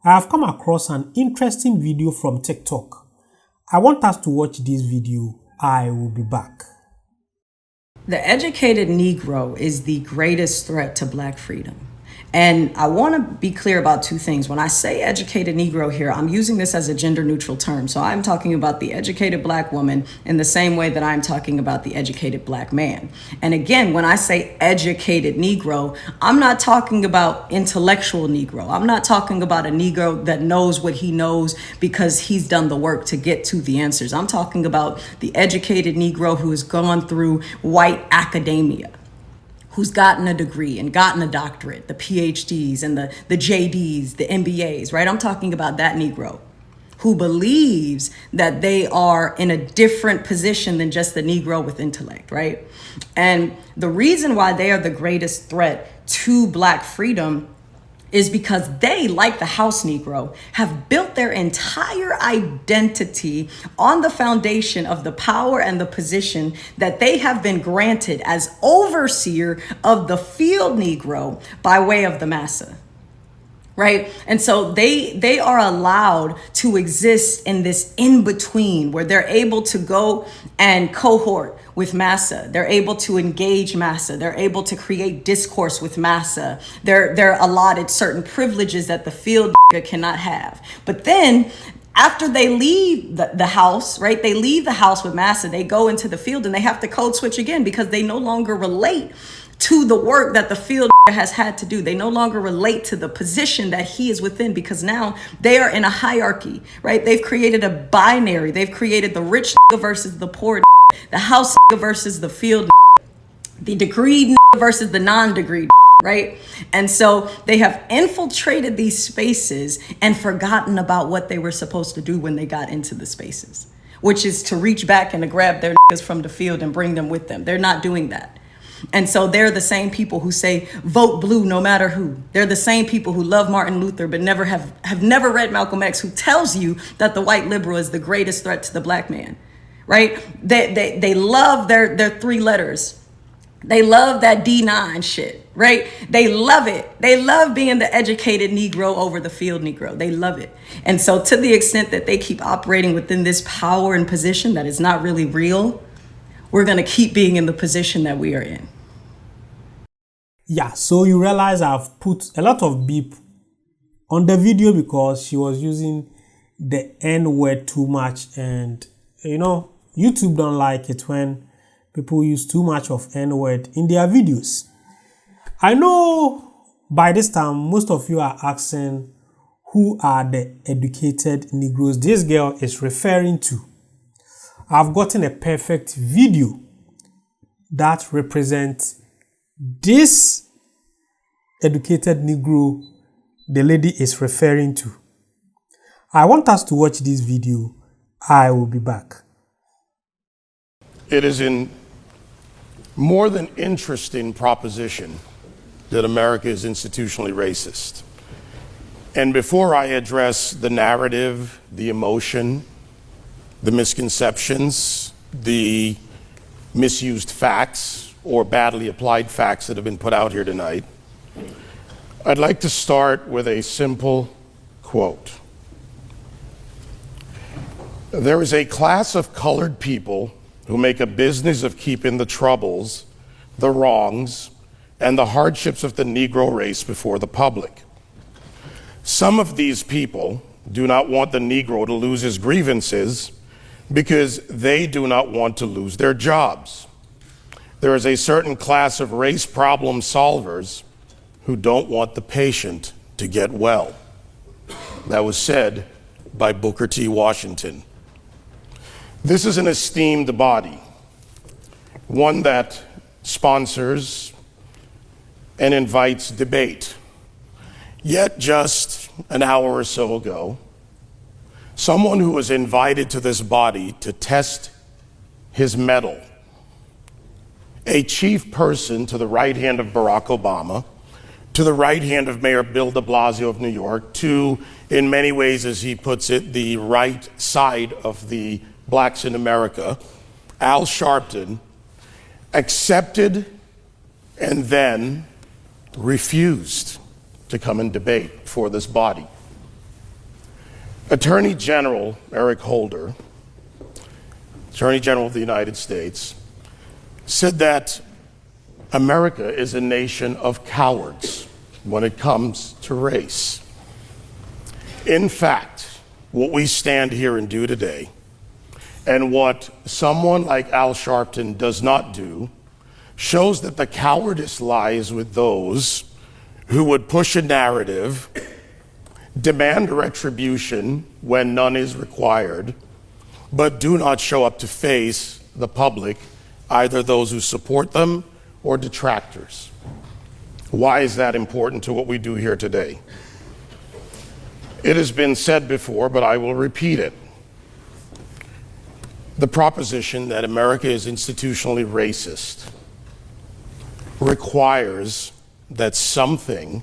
I have come across an interesting video from TikTok. I want us to watch this video. I will be back. The educated Negro is the greatest threat to Black freedom. And I want to be clear about two things. When I say educated Negro here, I'm using this as a gender neutral term. So I'm talking about the educated Black woman in the same way that I'm talking about the educated Black man. And again, when I say educated Negro, I'm not talking about intellectual Negro. I'm not talking about a Negro that knows what he knows because he's done the work to get to the answers. I'm talking about the educated Negro who has gone through white academia, who's gotten a degree and gotten a doctorate, the PhDs and the JDs, the MBAs, right? I'm talking about that Negro who believes that they are in a different position than just the Negro with intellect, right? And the reason why they are the greatest threat to Black freedom is because they, like the House Negro, have built their entire identity on the foundation of the power and the position that they have been granted as overseer of the field Negro by way of the massa. Right? And so they are allowed to exist in this in-between where they're able to go and cohort with massa. They're able to engage massa. They're able to create discourse with massa. They're allotted certain privileges that the field cannot have. But then after they leave the house, right? They leave the house with massa. They go into the field and they have to code switch again because they no longer relate to the work that the field has had to do. They no longer relate to the position that he is within because now they are in a hierarchy, right? They've created a binary. They've created the rich versus the poor, the house versus the field, the degreed versus the non-degreed, right? And so they have infiltrated these spaces and forgotten about what they were supposed to do when they got into the spaces, which is to reach back and to grab their from the field and bring them with them. They're not doing that. And so they're the same people who say vote blue no matter who. They're the same people who love Martin Luther but never have never read Malcolm X, who tells you that the white liberal is the greatest threat to the Black man, right? They love their three letters. They love that D9 shit, right? They love it. They love being the educated Negro over the field Negro. They love it. And so to the extent that they keep operating within this power and position that is not really real, we're going to keep being in the position that we are in. Yeah, so you realize I've put a lot of beep on the video because she was using the N word too much. And, YouTube don't like it when people use too much of N word in their videos. I know by this time, most of you are asking who are the educated Negroes this girl is referring to. I've gotten a perfect video that represents this educated Negro the lady is referring to. I want us to watch this video. I will be back. It is in more than interesting proposition that America is institutionally racist. And before I address the narrative, the emotion, the misconceptions, the misused facts or badly applied facts that have been put out here tonight, I'd like to start with a simple quote. There is a class of colored people who make a business of keeping the troubles, the wrongs, and the hardships of the Negro race before the public. Some of these people do not want the Negro to lose his grievances because they do not want to lose their jobs. There is a certain class of race problem solvers who don't want the patient to get well. That was said by Booker T. Washington. This is an esteemed body, one that sponsors and invites debate. Yet just an hour or so ago, someone who was invited to this body to test his mettle, a chief person to the right hand of Barack Obama, to the right hand of Mayor Bill de Blasio of New York, to, in many ways, as he puts it, the right side of the blacks in America, Al Sharpton, accepted and then refused to come and debate for this body. Attorney General Eric Holder, Attorney General of the United States, said that America is a nation of cowards when it comes to race. In fact, what we stand here and do today, and what someone like Al Sharpton does not do, shows that the cowardice lies with those who would push a narrative, demand retribution when none is required, but do not show up to face the public, either those who support them or detractors. Why is that important to what we do here today? It has been said before, but I will repeat it. The proposition that America is institutionally racist requires that something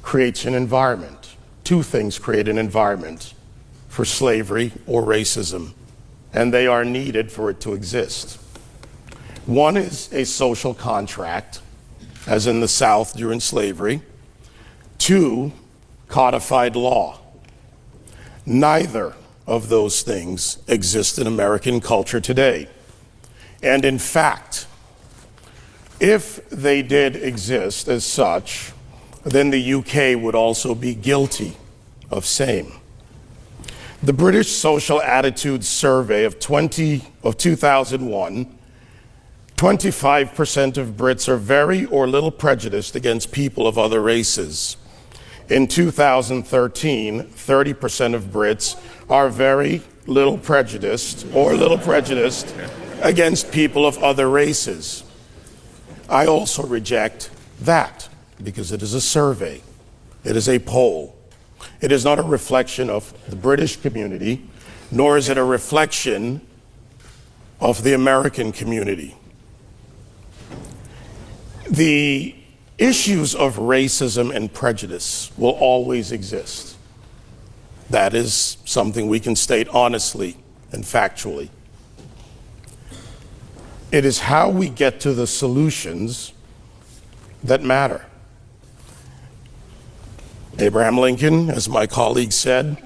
creates an environment. Two things create an environment for slavery or racism, and they are needed for it to exist. One is a social contract, as in the South during slavery. Two, codified law. Neither of those things exist in American culture today. And in fact, if they did exist as such, then the UK would also be guilty of same. The British Social Attitudes Survey of 2001, 25% of Brits are very or little prejudiced against people of other races. In 2013, 30% of Brits are very little prejudiced or little prejudiced against people of other races. I also reject that because it is a survey. It is a poll. It is not a reflection of the British community, nor is it a reflection of the American community. The issues of racism and prejudice will always exist. That is something we can state honestly and factually. It is how we get to the solutions that matter. Abraham Lincoln, as my colleague said,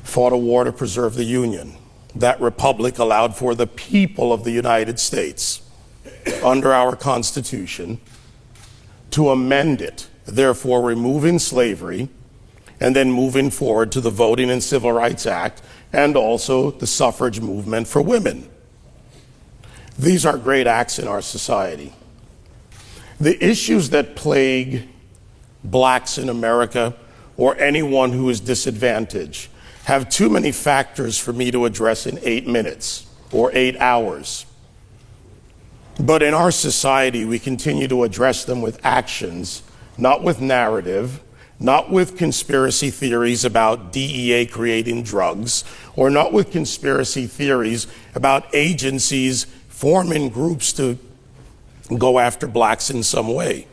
fought a war to preserve the Union. That republic allowed for the people of the United States, under our Constitution, to amend it, therefore removing slavery, and then moving forward to the Voting and Civil Rights Act, and also the suffrage movement for women. These are great acts in our society. The issues that plague blacks in America, or anyone who is disadvantaged, have too many factors for me to address in 8 minutes or 8 hours. But in our society, we continue to address them with actions, not with narrative, not with conspiracy theories about DEA creating drugs, or not with conspiracy theories about agencies forming groups to go after blacks in some way.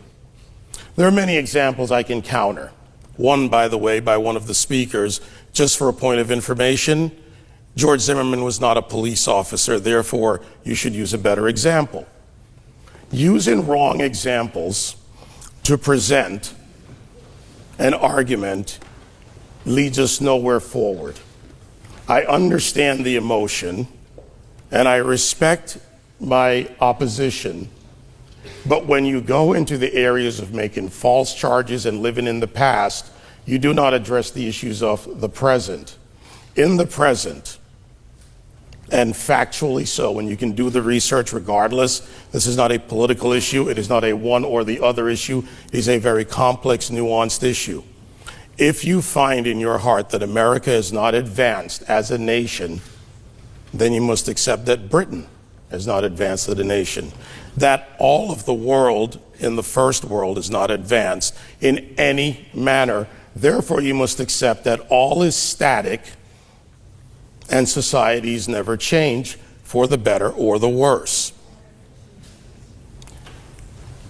There are many examples I can counter. One, by the way, by one of the speakers, just for a point of information, George Zimmerman was not a police officer, therefore you should use a better example. Using wrong examples to present an argument leads us nowhere forward. I understand the emotion and I respect my opposition, but when you go into the areas of making false charges and living in the past, you do not address the issues of the present. In the present, and factually so, and you can do the research regardless, this is not a political issue, it is not a one or the other issue, it is a very complex, nuanced issue. If you find in your heart that America is not advanced as a nation, then you must accept that Britain has not advanced as a nation, that all of the world in the first world is not advanced in any manner. Therefore, you must accept that all is static and societies never change for the better or the worse.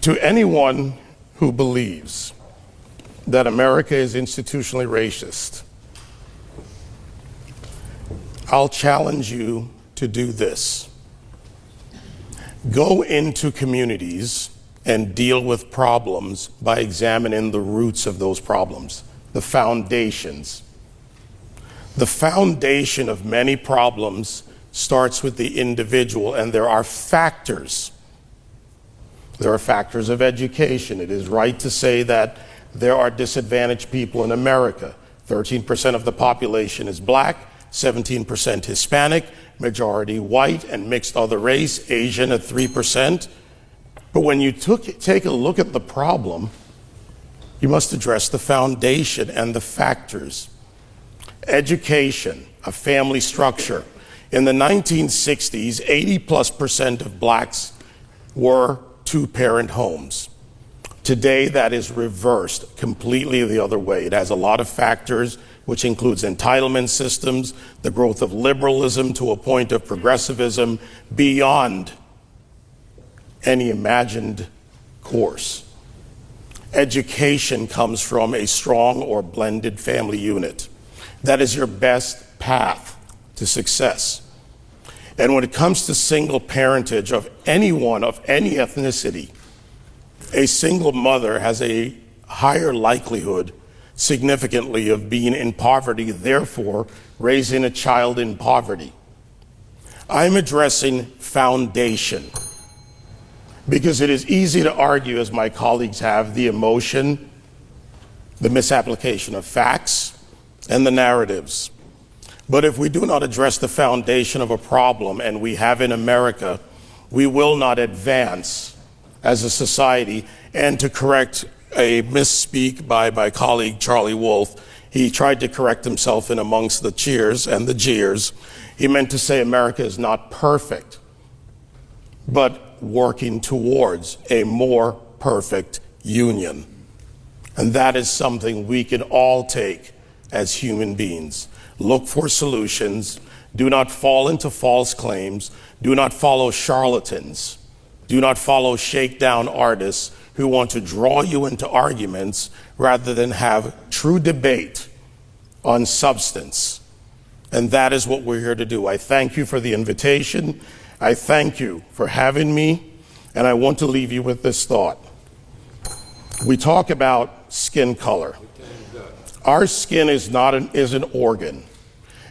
To anyone who believes that America is institutionally racist, I'll challenge you to do this. Go into communities and deal with problems by examining the roots of those problems. the foundations. The foundation of many problems starts with the individual, and there are factors. There are factors of education. It is right to say that there are disadvantaged people in America. 13% of the population is black, 17% Hispanic, majority white and mixed other race, Asian at 3%. But when you take a look at the problem, you must address the foundation and the factors. Education, a family structure. In the 1960s, 80+% of blacks were two-parent homes. Today, that is reversed completely the other way. It has a lot of factors, which includes entitlement systems, the growth of liberalism to a point of progressivism beyond any imagined course. Education comes from a strong or blended family unit. That is your best path to success. And when it comes to single parentage of anyone of any ethnicity, a single mother has a higher likelihood significantly of being in poverty, therefore raising a child in poverty. I'm addressing foundation because it is easy to argue, as my colleagues have, the emotion, the misapplication of facts, and the narratives. But if we do not address the foundation of a problem, and we have in America, we will not advance as a society. And to correct a misspeak by my colleague Charlie Wolf, he tried to correct himself in amongst the cheers and the jeers. He meant to say America is not perfect, but working towards a more perfect union. And that is something we can all take as human beings. Look for solutions. Do not fall into false claims. Do not follow charlatans. Do not follow shakedown artists who want to draw you into arguments rather than have true debate on substance. And that is what we're here to do. I thank you for the invitation. I thank you for having me. And I want to leave you with this thought. We talk about skin color. Our skin is an organ.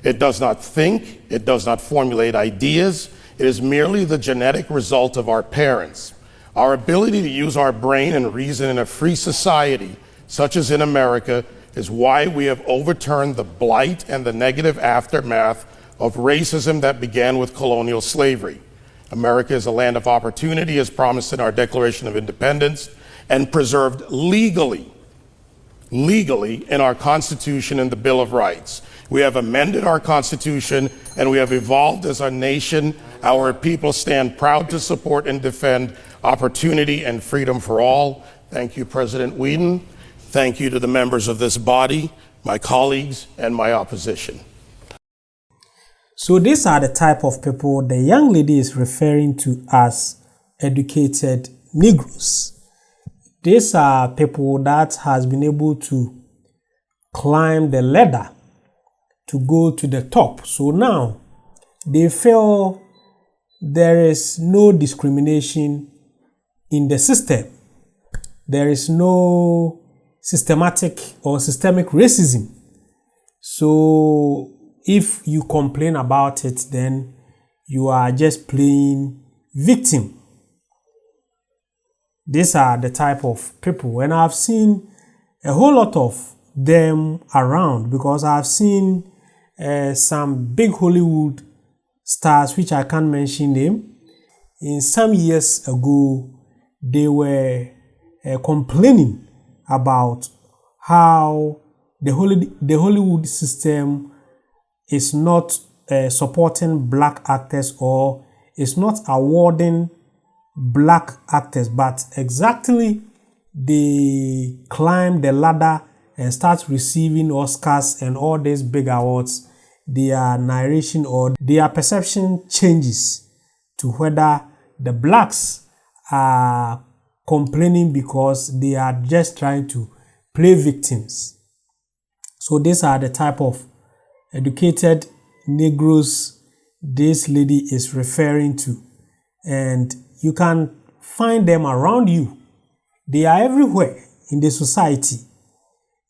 It does not think. It does not formulate ideas. It is merely the genetic result of our parents. Our ability to use our brain and reason in a free society, such as in America, is why we have overturned the blight and the negative aftermath of racism that began with colonial slavery. America is a land of opportunity, as promised in our Declaration of Independence, and preserved legally in our Constitution and the Bill of Rights. We have amended our Constitution and we have evolved as a nation. Our people stand proud to support and defend opportunity and freedom for all. Thank you, President Whedon. Thank you to the members of this body, my colleagues, and my opposition. So these are the type of people the young lady is referring to as educated Negroes. These are people that has been able to climb the ladder to go to the top. So now they feel there is no discrimination in the system. There is no systematic or systemic racism. So if you complain about it, then you are just playing victim. These are the type of people, and I've seen a whole lot of them around because I've seen some big Hollywood stars, which I can't mention them. In some years ago, they were complaining about how the Hollywood system is not supporting black actors or is not awarding black actors, but exactly they climb the ladder and start receiving Oscars and all these big awards. Their narration or their perception changes to whether the blacks are complaining because they are just trying to play victims. So these are the type of educated Negroes this lady is referring to, and you can find them around you. They are everywhere in the society.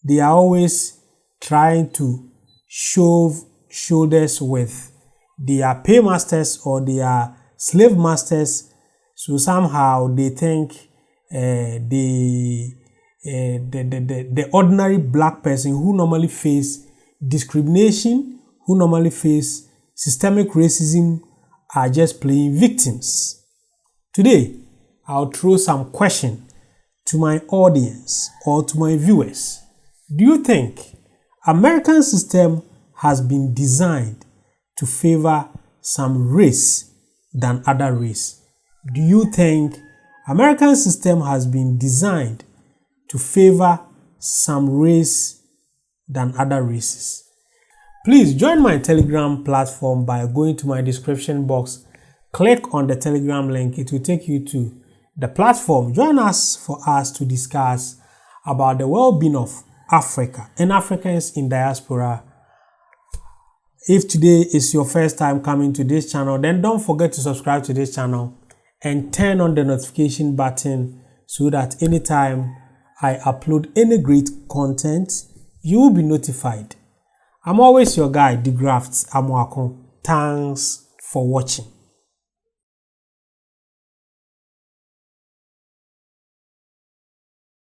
they are always trying to shove shoulders with their paymasters or their slave masters. So somehow they think the ordinary black person who normally face discrimination, who normally face systemic racism, are just playing victims. Today, I'll throw some question to my audience or to my viewers. Do you think American system has been designed to favor some race than other race? Do you think American system has been designed to favor some race than other races? Please join my Telegram platform by going to my description box. Click on the Telegram link. It will take you to the platform. Join us for us to discuss about the well-being of Africa and Africans in diaspora. If today is your first time coming to this channel, then don't forget to subscribe to this channel and turn on the notification button so that anytime I upload any great content, you will be notified. I'm always your guy, The Grafts Amoako. Thanks for watching.